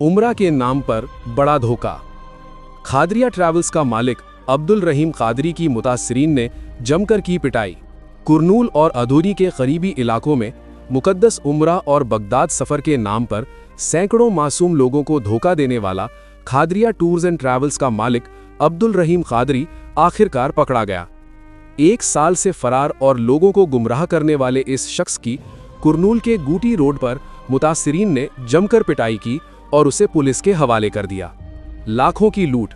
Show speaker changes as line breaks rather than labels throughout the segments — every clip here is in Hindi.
उमरा के नाम पर बड़ा धोखा। खादरिया ट्रैवल्स का मालिक अब्दुल रहीम कादरी की मुतासरीन ने जमकर की पिटाई। कुरनूल और अधूरी के करीबी इलाकों में मुकद्दस उमरा और बगदाद सफ़र के नाम पर सैकड़ों मासूम लोगों को धोखा देने वाला खादरिया टूर्स एंड ट्रैवल्स का मालिक अब्दुल रहीम कादरी आखिरकार पकड़ा गया। 1 साल से फरार और लोगों को गुमराह करने वाले इस शख्स की कुरनूल के गूटी रोड पर मुतासरीन ने जमकर पिटाई की और उसे पुलिस के हवाले कर दिया। लाखों की लूट।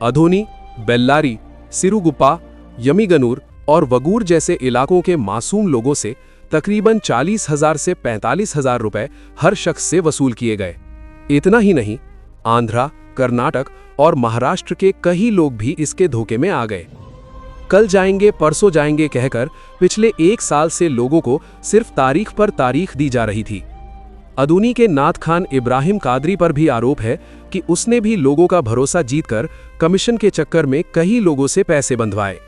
अधोनी, बेल्लारी, सिरुगुप्पा, यमीगनूर और वगूर जैसे इलाकों के मासूम लोगों से तकरीबन 40,000 से 45,000 रुपए हर शख्स से वसूल किए गए। इतना ही नहीं, आंध्रा, कर्नाटक और महाराष्ट्र के कई लोग भी इसके धोखे में आ गए। कल जाएंगे परसों जाएंगे कहकर पिछले 1 साल से लोगों को सिर्फ तारीख पर तारीख दी जा रही थी। अदूनी के नाथ खान इब्राहिम कादरी पर भी आरोप है कि उसने भी लोगों का भरोसा जीतकर कमीशन के चक्कर में कई लोगों से पैसे बंधवाए।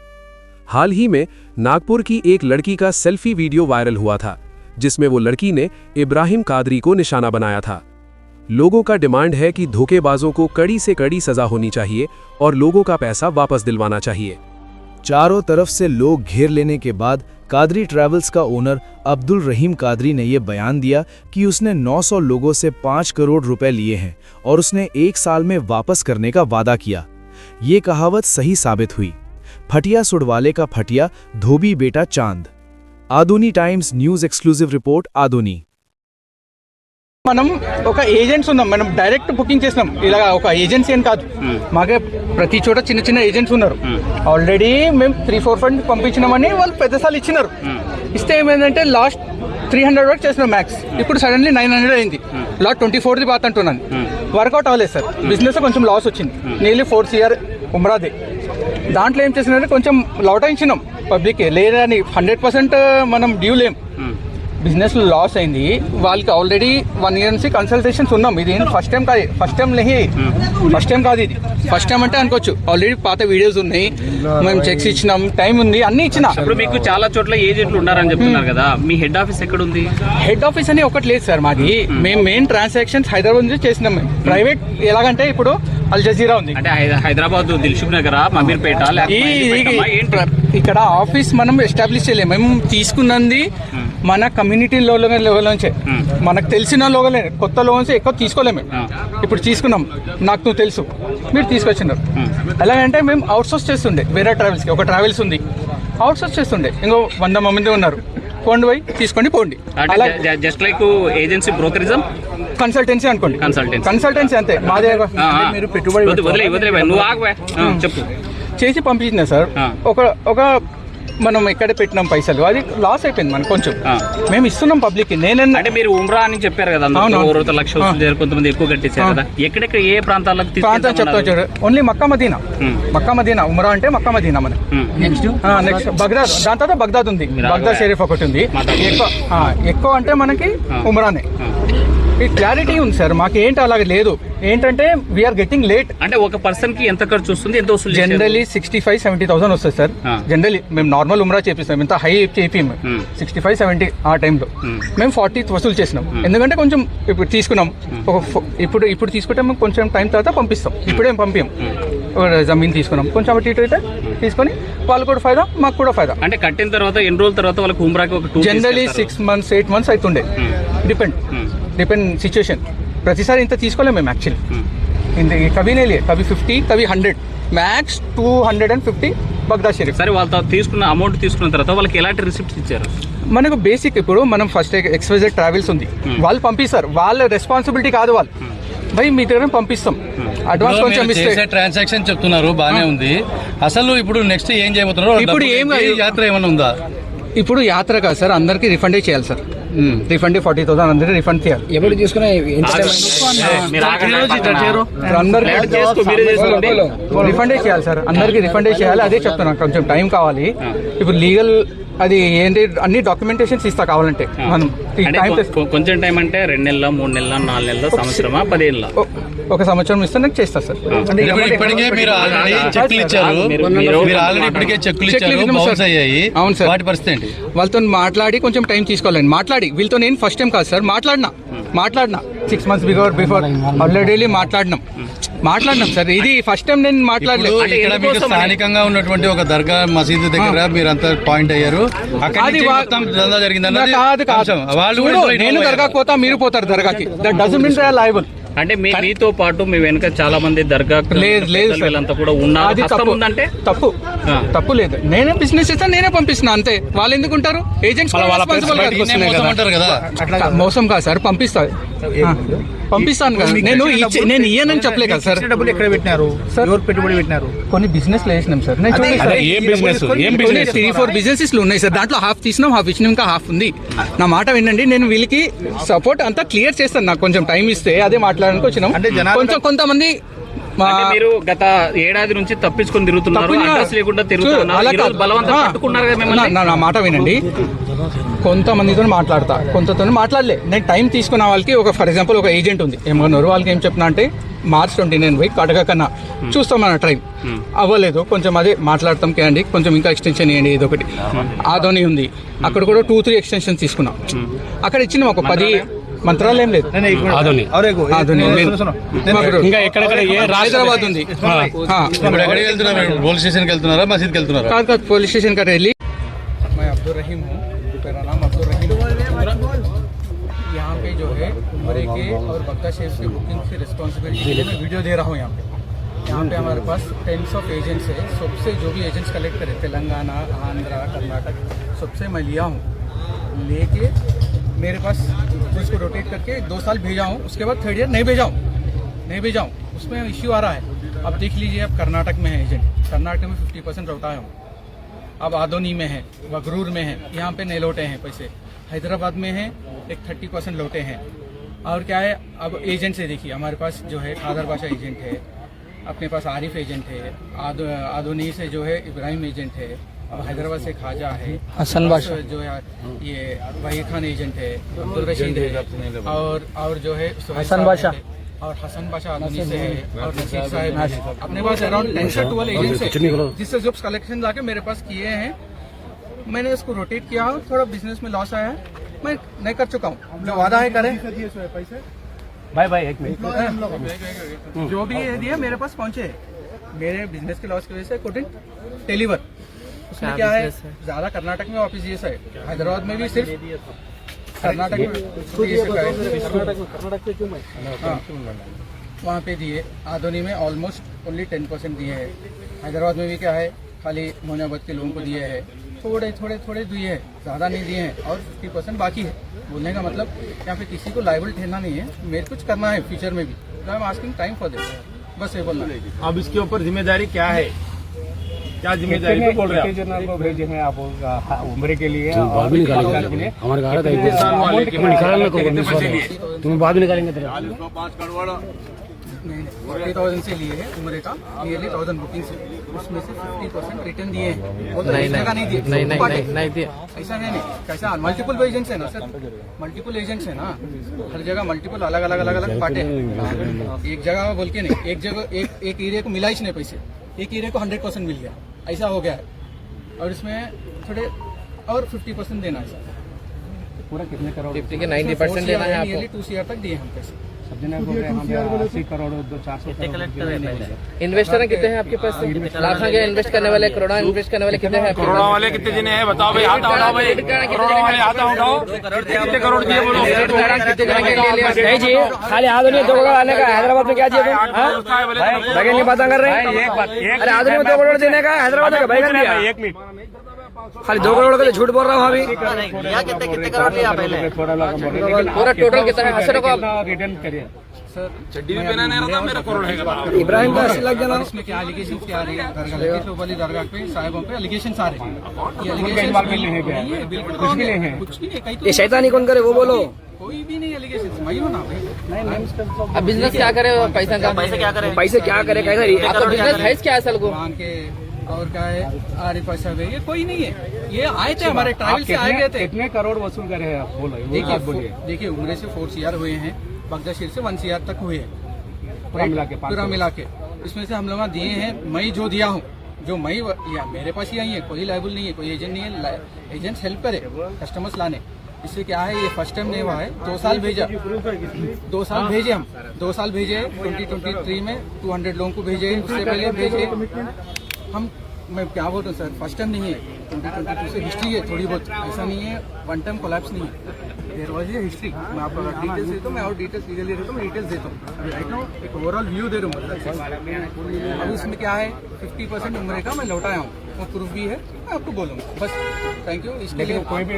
हाल ही में नागपुर की एक लड़की का सेल्फी वीडियो वायरल हुआ था, जिसमें वो लड़की ने इब्राहिम कादरी को निशाना बनाया था। लोगों का डिमांड है कि धोखेबाजों को कड़ी से कड़ी सजा होनी चाहिए और लोगों का पैसा वापस दिलवाना चाहिए।
चारों तरफ से लोग घेर लेने के बाद कादरी ट्रैवल्स का ओनर अब्दुल रहीम कादरी ने यह बयान दिया कि उसने 900 लोगों से 5 करोड़ रुपए लिए हैं और उसने 1 साल में वापस करने का वादा किया। ये कहावत सही साबित हुई। फटिया सुडवाले का फटिया, धोबी बेटा चांद। आधुनी टाइम्स न्यूज एक्सक्लूसिव रिपोर्ट आधुनी।
మనం ఒక ఏజెంట్స్ ఉన్నాం, మనం డైరెక్ట్ బుకింగ్ చేసినాం. ఇలా ఒక ఏజెన్సీ అని కాదు, మాకే ప్రతి చోట చిన్న చిన్న ఏజెంట్స్ ఉన్నారు. ఆల్రెడీ మేము 3-4 ఫండ్ పంపించినామని వాళ్ళు పెద్దసార్లు ఇచ్చినారు. ఇస్తే ఏమైందంటే లాస్ట్ 300 వరకు చేసినాం మ్యాక్స్. ఇప్పుడు సడన్లీ 900 అయింది. లాస్ట్ 24ది బాత్ అంటున్నాను. వర్కౌట్ అవ్వలేదు సార్. బిజినెస్ కొంచెం లాస్ వచ్చింది. Nearly 4 CR ఉమ్రాదే. దాంట్లో ఏం చేసినారంటే కొంచెం లౌటాయించినాం పబ్లిక్ లేదని 100% మనం డ్యూ లేం. బిజినెస్ లాస్ అయింది. వాళ్ళకి ఆల్రెడీ 1 year నుంచి కన్సల్టేషన్స్ ఉన్నాం. ఇది ఫస్ట్ టైం కాదు, ఫస్ట్ టైం కాదు ఇది. ఫస్ట్ టైం అంటే అనుకోవచ్చు. ఆల్రెడీ పాత వీడియోస్ ఉన్నాయి, మేము చెక్స్ ఇచ్చినాం, టైం ఉంది, అన్ని ఇచ్చినా.
ఇప్పుడు మీకు చాలా చోట్ల ఏజెంట్లు ఉన్నారని చెప్తున్నారు కదా, మీ హెడ్ ఆఫీస్ ఎక్కడ ఉంది?
హెడ్ ఆఫీస్ అని ఒకటి లేదు సార్ మాది. మేము మెయిన్ ట్రాన్సాక్షన్స్ హైదరాబాద్ నుంచి చేసినాం. మేము ప్రైవేట్ ఎలాగంటే ఇప్పుడు అల్ జజీరా ఉంది
అంటే హైదరాబాద్, దిల్సుఖ్ నగర్, మమీర్పేట,
ఇక్కడ ఆఫీస్ మనం ఎస్టాబ్లిష్ చేయలేము. మేము తీసుకున్నది మన కమ్యూనిటీ లెవెల్ నుంచే, మనకు తెలిసిన లోగలే, కొత్త లో నుంచి ఎక్కువ తీసుకోలేము. ఇప్పుడు తీసుకున్నాం, నాకు నువ్వు తెలుసు, మీరు తీసుకొచ్చినారు. ఎలాగంటే మేము అవుట్సోర్స్ చేస్తుండే వేరే ట్రావెల్స్కి. ఒక ట్రావెల్స్ ఉంది, అవుట్సోర్స్ చేస్తుండే. ఇంకో 100 మంది ఉన్నారు. పోండి పోయి తీసుకోండి పోండి.
Just like agency brokerism,
consultancy అనుకోండి. కన్సల్టెన్సీ అంతే. మాదే మీరు పెట్టుబడి
చెప్పు
చేసి పంపించింది సార్. ఒక మనం ఎక్కడ పెట్టినాం పైసలు, అది లాస్ అయిపోయింది మనకు కొంచెం. మేము ఇస్తున్నాం పబ్లిక్.
అంటే మీరు ఉమ్రా అని చెప్పారు కదా, లక్ష కొంతమంది ఎక్కువ కట్టించారు కదా, ఎక్కడెక్కడ ఏ ప్రాంతాలకు
చెప్తా చూడు. ఓన్లీ మక్కా మదీనా ఉమ్రా అంటే మక్కా మదీనా. మన నెక్స్ట్ బగ్దాద్, దాని తర్వాత బగ్దాద్ ఉంది, బగ్దాద్ షరీఫ్ ఒకటి ఉంది. ఎక్కువ అంటే మనకి ఉమ్రానే. క్లారిటీ ఉంది సార్ మాకు. ఏంటి అలాగే లేదు, ఏంటంటే వీఆర్ గెటింగ్ లేట్.
అంటే ఒక పర్సన్ కి ఎంత ఖర్చు వస్తుంది, ఎంత వస్తుంది?
జనరలీ 65-70,000 వస్తుంది సార్. జనరలీ మేము నార్మల్ ఉమ్రా చేపిస్తాం, ఎంత హై చేపిము 65-70. ఆ టైంలో మేము 40 వసూలు చేసినాం. ఎందుకంటే కొంచెం ఇప్పుడు తీసుకున్నాం, ఇప్పుడు తీసుకుంటే మేము కొంచెం టైం తర్వాత పంపిస్తాం. ఇప్పుడేం పంపించాం, జమీన్ తీసుకున్నాం, కొంచెం అటు ఇటు అయితే తీసుకొని వాళ్ళు కూడా ఫైదా, మాకు కూడా ఫైదా.
అంటే కట్టిన తర్వాత ఎన్ని రోజుల తర్వాత వాళ్ళకి ఉమ్రాకి ఒక
జనరలీ 6 months 8 months అవుతుండే. Depend situation. ప్రతిసారి ఇంత తీసుకోలేము మేము యాక్చువల్లీ. కవినే లే, కవి 50, కవి 100, మ్యాక్స్ 250 బగ్దాద్ షరీఫ్.
సరే, వాళ్ళతో తీసుకున్న అమౌంట్ తీసుకున్న తర్వాత వాళ్ళకి ఎలాంటి రిసిప్ట్స్ ఇచ్చారు?
మనకు బేసిక్ ఇప్పుడు మనం ఫస్ట్ XYZ ట్రావెల్స్ ఉంది, వాళ్ళు పంపిస్తారు. వాళ్ళ రెస్పాన్సిబిలిటీ కాదు. వాళ్ళు భయ్ మీ దగ్గర పంపిస్తాం, అడ్వాన్స్ కొంచెం ఇస్తే.
ట్రాన్సాక్షన్ చెప్తున్నారు, బాగానే ఉంది. అసలు ఇప్పుడు నెక్స్ట్ ఏం చేయబోతున్నారు? ఇప్పుడు యాత్ర ఏమైనా ఉందా?
ఇప్పుడు యాత్ర కాదు సార్, అందరికి రిఫండే చేయాలి సార్. రిఫండ్ 40,000 అందరికి రిఫండ్ చేయాలి.
ఎప్పుడు తీసుకున్నా
రిఫండే చేయాలి సార్, అందరికి రిఫండే చేయాలి. అదే చెప్తున్నాను, కొంచెం టైం కావాలి. ఇప్పుడు లీగల్ అది ఏంటి అన్ని డాక్యుమెంటేషన్స్ ఇస్తా కావాలంటే. మనం
కొంచెం టైం అంటే 2 నెలల, 3 నెలల, 4 నెలల, సంవత్సరమా, 10 ఏళ్ళ?
ఒక సంవత్సరం ఇస్తే నాకు చేస్తా సార్. అవును సార్. వాళ్ళతో మాట్లాడి కొంచెం టైం తీసుకోవాలండి. మాట్లాడి వీళ్ళతో నేను ఫస్ట్ టైం కాదు సార్ మాట్లాడినా, మాట్లాడినా 6 months బిఫోర్ ఆల్రెడీ మాట్లాడినాం సార్. ఇది ఫస్ట్ టైం నేను మాట్లాడలేదు.
ఇప్పుడు ఇక్కడ మీకు స్థానికంగా ఉన్నటువంటి ఒక దర్గా మసీదు దగ్గర మీరంతా పాయింట్ అయ్యారు. అక్కడ
అది
నుంచి మొత్తం దందా జరిగిందన్నది
కాదు
కొంచెం వాళ్ళు కూడా
చూడు,
ఇందులో
నేను
involve
దర్గాకి పోతా, మీరు పోతారు దర్గాకి. That doesn't mean they are liable.
అంటే మీతో పాటు మీ వెనుక చాలా మంది దర్గా
లేదు సార్.
వీళ్ళంతా కూడా ఉన్నారు.
అది
హస్తం
తప్పు.
ఉందంటే
తప్పు లేదు. నేనే బిజినెస్ చేస్తాను, నేనే పంపిస్తున్నా అంతే. వాళ్ళు ఎందుకు ఉంటారు? ఏజెంట్స్
అంటారు కదా.
మోసం కాదు సార్, పంపిస్తాను కదా. నేను ఇయ్యనని చెప్పలే కదా సార్.
డబ్బులు ఎక్కడ పెట్టినారు సార్? ఎవరు పెట్టుబడి పెట్టినారు?
కొన్ని బిజినెస్ లో వేసినాం సార్. నేను
ఏం బిజినెస్
3-4 బిజినెసెస్ ఉన్నాయి సార్. దాంట్లో హాఫ్ తీసినాం, హాఫ్ ఇచ్చినాం, ఇంకా హాఫ్ ఉంది. నా మాట వినండి, నేను వీళ్ళకి సపోర్ట్ అంతా క్లియర్ చేస్తాను. నాకు కొంచెం టైం ఇస్తే అదే మాట్లాడడానికి వచ్చినాం. కొంతమంది
అంటే మీరు గత ఏడాది నుంచి తప్పించుకొని తిరుగుతున్నారు, అడ్రస్ లేకుండా తిరుగుతున్నారు, ఈ రోజు బలవంతం పట్టుకున్నారు కదా మిమ్మల్ని.
నా మాట వినండి, కొంతమందితో మాట్లాడతా, కొంతతో మాట్లాడలే. నేను టైం తీసుకున్న వాళ్ళకి ఫర్ ఎగ్జాంపుల్ ఒక ఏజెంట్ ఉంది ఏమన్నారు, వాళ్ళకి ఏం చెప్పినా అంటే March 29 పోయి కడగకన్నా చూస్తామన్న టైం అవ్వలేదు. కొంచెం అదే మాట్లాడతాం కేండి, కొంచెం ఇంకా ఎక్స్టెన్షన్ ఇవ్వండి. ఇది ఒకటి ఆదోని ఉంది, అక్కడ కూడా 2-3 ఎక్స్టెన్షన్ తీసుకున్నాం. అక్కడ ఇచ్చిన ఒక 10 మంత్రాలు ఏం లేదు. హైదరాబాద్ ఉంది.
ఎక్కడికి వెళ్తున్నారు? పోలీస్ స్టేషన్కి వెళ్తున్నారా, మసీద్కి వెళ్తున్నారా?
కాదు, పోలీస్ స్టేషన్ का रैली. मैं अब्दुल रहीम हूँ, मेरा नाम अब्दुल रहीम है. यहाँ पे जो है उम्रे के और बक्का शेफ की बुकिंग की रिस्पॉन्सिबिलिटी के लिए मैं वीडियो दे रहा हूँ. यहाँ पे हमारे पास 10 ऑफ एजेंट्स है. सबसे जो भी एजेंट्स कलेक्ट करे तेलंगाना, आंध्रा, कर्नाटक, सबसे मैं लिया हूँ. लेके मेरे पास उसको रोटेट करके 2 साल भेजा हूँ. उसके बाद 3rd ईयर नहीं भेजा हूँ. उसमें इश्यू आ रहा है. अब देख लीजिए, अब कर्नाटक में है एजेंट, कर्नाटक में 50% लौटाया हूँ. अब आदोनी में है, वगरूर में है, यहाँ पे नहीं लौटे हैं पैसे. हैदराबाद में है, एक 30% लौटे हैं. और क्या है, अब एजेंट से देखिए, हमारे पास जो है खादर बादशाह एजेंट है, अपने पास आरिफ एजेंट है, आदोनी से जो है इब्राहिम एजेंट है, अब हैदराबाद से खाजा है, हसन बादशाह जो है, ये वहीद खान एजेंट है, अब्दुल रशीद है, और जो है हसन बादशाह और हसन बादशाह आदोनी से है, और नसीर साहब है. अपने पास अराउंड 10 से 12 एजेंट्स है, जिससे जो कलेक्शन लाके मेरे पास किए हैं. मैंने इसको रोटेट किया, थोड़ा बिजनेस में लॉस आया है, मैं नहीं कर चुका हूँ. जो वादा है करें.
भाई 1 मिनट.
जो भी ये दिया मेरे पास पहुंचे. मेरे बिजनेस के लॉस की वजह से कुडंट डिलीवर. उसमें क्या है, ज्यादा कर्नाटक में ऑफिस ये है, हैदराबाद में भी सिर्फ कर्नाटक में वहाँ पे दिए. आदोनी में ऑलमोस्ट ओनली 10% दिए हैं. हैदराबाद में भी क्या है, खाली मोनाबाद के लोगों को दिए हैं. थोड़े दिए हैं, ज़्यादा नहीं दिए हैं, और 50% बाकी है. बोलने का मतलब यहाँ पे किसी को लायबल ठहरना नहीं है. मेरे कुछ करना है फ्यूचर में भी. I am asking time for this, बस ये बोलना.
अब इसके ऊपर जिम्मेदारी क्या है? क्या जिम्मेदारी पे बोल रहे हैं? को भेजे हैं आप उम्रे के लिए,
हमारे घर तुम्हें बाद में निकालेंगे.
40,000 से लिए है उम्रे का, नियरली 1000 बुकिंग से. उसमें से 50% रिटर्न दिए हैं. वो तो एक जगह नहीं दिए. ऐसा नहीं. कैसा मल्टीपल एजेंट्स है ना सर, मल्टीपल एजेंट्स है ना, हर जगह मल्टीपल अलग बांटे. एक जगह बोल के नहीं, एक जगह एक एरिया को मिला ही नहीं पैसे, एक एरिया को 100% मिल गया. ऐसा हो गया है. और इसमें थोड़े और 50% देना है सर.
पूरा कितने करोड़?
50 के 90% देना है आपको. 2 CR तक दिए हम पैसे.
सब जने को 80 करोड़ 400 करोड़.
इन्वेस्टर कितने हैं आपके पास? लाखों के इन्वेस्ट करने वाले, करोड़ों इन्वेस्ट करने वाले कितने हैं?
करोड़ों वाले कितने जने हैं बताओ भाई. हाथ उठाओ भाई. करोड़ों वाले हाथ उठाओ. कितने करोड़ दिए बोलो.
नहीं जी, खाली आदमी 2 करोड़ आने का. हैदराबाद में क्या चाहिए तुम? बैगन की बातें कर रहे हैं. अरे आदमी में 2 करोड़ देने का, हैदराबाद का बैगन दिया.
1 मिनट.
खाली 2 करोड़ के लिए झूठ बोल रहा हूँ अभी.
कितने करोड़ लिया पहले?
पूरा टोटल कितना है? असर को आप
रिटर्न करिए. चड्डी भी पहना नहीं रहता, मेरा करोड़ है.
इब्राहिम का 80 लाख देना.
इसमें क्या एलिगेशन क्या आ रही है, दरगाह पे साहिबों पे एलिगेशन आ रहे हैं. ये
बिल्कुल
कुछ भी नहीं है.
ये शैतानी कौन करे वो बोलो.
कोई भी नहीं एलिगेशन. मैं हूं ना भाई.
अब बिजनेस क्या करे, पैसा क्या करे कैसा? आपका बिजनेस है क्या असल को?
मान के और क्या है, आरिफ साहब है, ये कोई नहीं है. ये आए थे हमारे ट्रैवल से आए गए थे.
कितने करोड़ वसूल करे हैं आप? बोलो.
देखिए उम्रे से 4 CR हुए हैं, बगदा शेर से 1 CR तक हुए हैं पूरा मिला के. इसमें से हम लोग दिए हैं, मैं जो दिया हूँ, जो मैं या मेरे पास ही आई है, कोई लायबल नहीं है, कोई एजेंट नहीं है. एजेंट्स हेल्प करे कस्टमर्स लाने. इससे क्या है, ये फर्स्ट टाइम नहीं हुआ है, 2 साल भेजा, 2 साल भेजे हम, 2 साल भेजे 2023 में 200 लोगों को भेजे, उससे पहले भेजे हम। मैं क्या बोलता हूँ सर, फर्स्ट टाइम नहीं है, 2022 से हिस्ट्री है थोड़ी बहुत, ऐसा नहीं है वन टाइम कोलैप्स नहीं है, देयर वाज ए हिस्ट्री। मैं आपको डिटेल्स देता हूँ, मैं और डिटेल्स लीगली देता हूँ, मैं डिटेल्स देता हूँ अभी राइट नाउ, एक ओवरऑल व्यू दे रहा हूँ। अब इसमें क्या है, 50% उम्र का मैं लौटाया हूँ, वो प्रूफ भी है, मैं आपको बोलूँगा बस। Thank you. इसके लिए कोई भी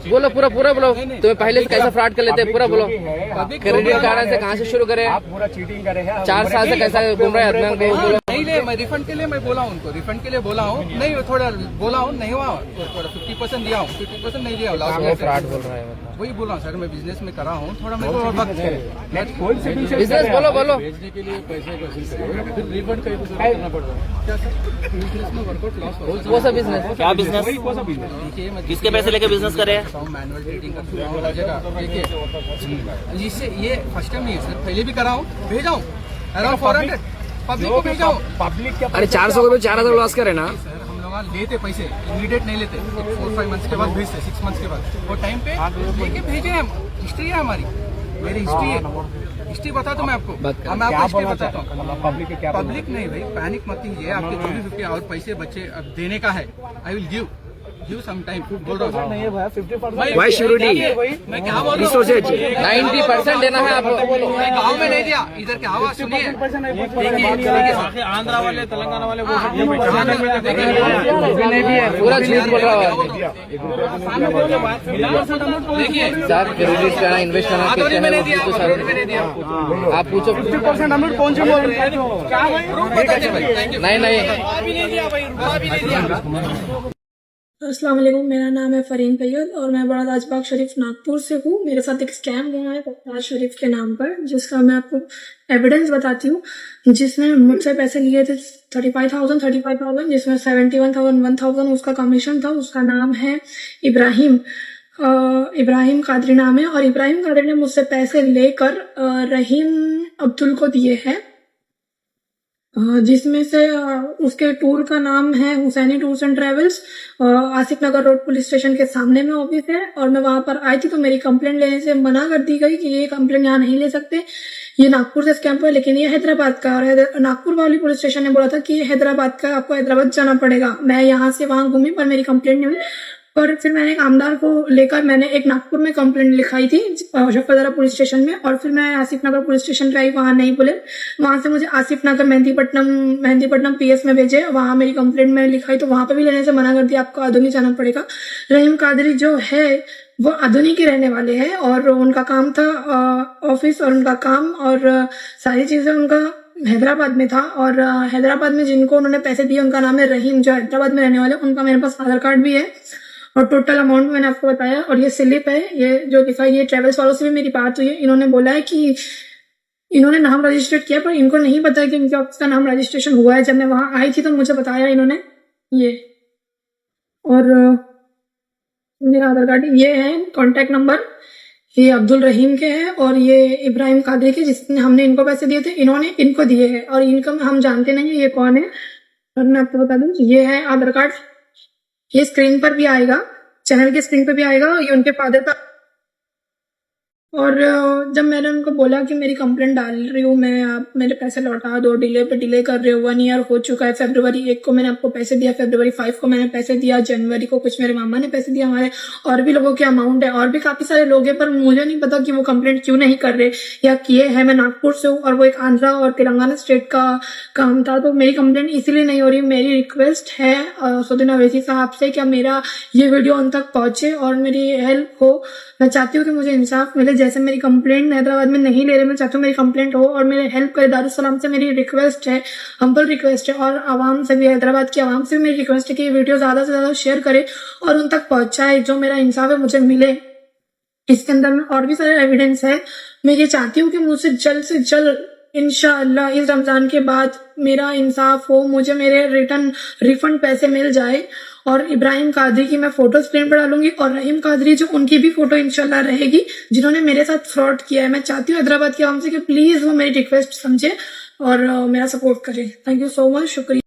बोलो, पूरा बोलो। तुम्हें पहले से कैसा फ्रॉड कर लेते हैं, पूरा बोलो। क्रेडिट कार्ड से कहाँ से शुरू करें,
आप पूरा चीटिंग करे हैं।
4 साल से कैसा घूम रहे हैं, बोलो।
नहीं ले, मैं रिफंड के लिए मैं बोला हूँ उनको, रिफंड के लिए बोला हूँ, नहीं थोड़ा बोला हूँ, नहीं हुआ, थोड़ा 50% दिया हूँ, 50% नहीं दिया लास्ट।
फ्रॉड बोल रहा है मतलब।
वही बोला सर, मैं बिजनेस में करा हूँ, थोड़ा मेरे को वक्त है।
बिजनेस बोलो।
भेजने के लिए पैसे का फिर रिफंड करना पड़ता है।
क्या सर, बिजनेस में वर्कआउट लॉस
वो सब बिजनेस,
क्या बिजनेस,
देखिए, मैं
किसके पैसे लेके बिजनेस करे हैं?
मैनुअल ट्रेडिंग का जगह, देखिए जिससे ये फर्स्ट टाइम नहीं है सर, पहले भी करा हूँ, भेजा हूँ अराउंड 400 पब्लिक को भेजा हूँ।
पब्लिक क्या
अरे 400 को भी 4000 लॉस करे ना
सर, हम लोग लेते पैसे इमीडिएट नहीं लेते, 4-5 मंथ्स के बाद भेजते, 6 मंथ्स के बाद, वो टाइम पे लेके भेजे हम। हिस्ट्री है हमारी, मेरी हिस्ट्री है, हिस्ट्री बता दो मैं आपको, मैं आपको हिस्ट्री बताता हूँ।
पब्लिक के क्या
पब्लिक नहीं भाई, पैनिक मत कीजिए, आपके 24-50 और पैसे बच्चे अब देने का है, I will give some time, बोल रहा हूँ।
नहीं है भाई, 50%
वाई श्योरिटी,
मैं क्या बोल रहा हूँ,
रिसोर्सेज 90% देना है आपको।
मैं गाँव में नहीं दिया, इधर क्या आवाज सुनिए,
आंध्रा वाले, तेलंगाना वाले वो
पूरा झूठ बोल रहा है।
देखिए
साहब क्रेडिट करना, इन्वेस्ट करना
आदोरी में नहीं दिया,
तो
आदोरी में नहीं दिया,
आप पूछो।
50% हम लोग कौन से बोल रहे हैं? क्या भाई,
बताइए भाई, थैंक यू।
नहीं।
अस्सलाम वालेकुम, मेरा नाम है फरीन तैयब और मैं बड़ा राजबाग शरीफ नागपुर से हूँ। मेरे साथ एक स्कैम हुआ है बगदाद शरीफ के नाम पर, जिसका मैं आपको एविडेंस बताती हूँ। जिसने मुझसे पैसे लिए थे 35,000, जिसमें 71,000 1,000 उसका कमीशन था। उसका नाम है इब्राहिम कादरी नाम है, और इब्राहिम कादरी ने मुझसे पैसे लेकर रहीम अब्दुल को दिए हैं, जिसमें से उसके टूर का नाम है Hussaini tours and travels, Asif Nagar road police station के सामने में ऑफिस है। और मैं वहां पर आई थी तो मेरी कंप्लेंट लेने से मना कर दी गई कि ये कंप्लेंट यहाँ नहीं ले सकते, ये नागपुर से स्कैम है, लेकिन ये हैदराबाद का। और नागपुर वाली पुलिस स्टेशन ने बोला था कि ये हैदराबाद का, आपको हैदराबाद जाना पड़ेगा। मैं यहाँ से वहां घूमी पर मेरी कंप्लेंट नहीं हुई। पर फिर मैंने एक आमदार को लेकर मैंने एक नागपुर में कंप्लेंट लिखाई थी मुजफ्फरनगर पुलिस स्टेशन में, और फिर मैं आसिफ नगर पुलिस स्टेशन पे आई, वहां नहीं बोले, वहां से मुझे आसिफ नगर मेहंदीपट्टनम पीएस में भेजे, वहां मेरी कंप्लेंट में लिखाई तो वहां पे भी लेने से मना कर दिया, आपको आधुनिक जाना पड़ेगा। रहीम कादरी जो है वो आधुनिक के रहने वाले हैं, और उनका काम था ऑफिस, और उनका काम और सारी चीजें उनका हैदराबाद में था। और हैदराबाद में जिनको उन्होंने पैसे दिए उनका नाम है रहीम, जो हैदराबाद में रहने वाले, उनका मेरे पास आधार कार्ड भी है और टोटल अमाउंट मैंने आपको बताया। और ये स्लिप है, ये जो लिखा है, ये ट्रेवल्स वालों से भी मेरी बात हुई है। इन्होंने बोला है कि इन्होंने नाम रजिस्ट्रेट किया, पर इनको नहीं पता है कि इनके ऑफिस का नाम रजिस्ट्रेशन हुआ है। जब मैं वहां आई थी तो मुझे बताया इन्होंने ये, और मेरा आधार कार्ड ये है, कॉन्टैक्ट नंबर ये अब्दुल रहीम के हैं, और ये इब्राहिम कादरी के, जिसने हमने इनको पैसे दिए थे, इन्होंने इनको दिए हैं, और इनका हम जानते नहीं है ये कौन है। और मैं आपको बता दूं, ये है आधार कार्ड, ये स्क्रीन पर भी आएगा, चैनल के स्क्रीन पर भी आएगा, ये उनके फादर का। और जब मैंने उनको बोला कि मेरी कंप्लेंट डाल रही हूँ मैं, आप मेरे पैसे लौटा दो, डिले पे डिले कर रहे हो, 1 ईयर हो चुका है। फरवरी 1 को मैंने आपको पैसे दिया, फरवरी 5 को मैंने पैसे दिया, जनवरी को कुछ मेरे मामा ने पैसे दिया, हमारे और भी लोगों के अमाउंट है, और भी काफी सारे लोग हैं, पर मुझे नहीं पता कि वो कंप्लेंट क्यों नहीं कर रहे या किए हैं। मैं नागपुर से हूँ और वो एक आंध्रा और तेलंगाना स्टेट का काम था, तो मेरी कंप्लेंट इसीलिए नहीं हो रही। मेरी रिक्वेस्ट है सऊदीन अवैसी साहब से, क्या मेरा ये वीडियो उन तक पहुंचे और मेरी हेल्प हो। मैं चाहती हूँ कि मुझे इंसाफ मिले, जैसे मेरी कंप्लेंट हैदराबाद में नहीं ले रहे, मैं चाहती हूँ मेरी कंप्लेंट हो और मेरे हेल्प करे। दारुसलाम से मेरी रिक्वेस्ट है, हम्बल रिक्वेस्ट है, और आवाम से भी, हैदराबाद की आवाम से भी मेरी रिक्वेस्ट है कि ये वीडियो ज्यादा से ज्यादा शेयर करे और उन तक पहुंचाए, जो मेरा इंसाफ है मुझे मिले। इसके अंदर में और भी सारे एविडेंस है। मैं ये चाहती हूँ कि मुझसे जल्द से जल्द इंशाअल्लाह इस रमजान के बाद मेरा इंसाफ हो, मुझे मेरे रिफंड पैसे मिल जाए। और इब्राहिम कादरी की मैं फोटो स्क्रीन पर डालूंगी, और रहीम कादरी जो उनकी भी फोटो इंशाल्लाह रहेगी, जिन्होंने मेरे साथ फ्रॉड किया है। मैं चाहती हूँ हैदराबाद की आवाम से कि प्लीज वो मेरी रिक्वेस्ट समझे और मेरा सपोर्ट करे। थैंक यू सो मच, शुक्रिया।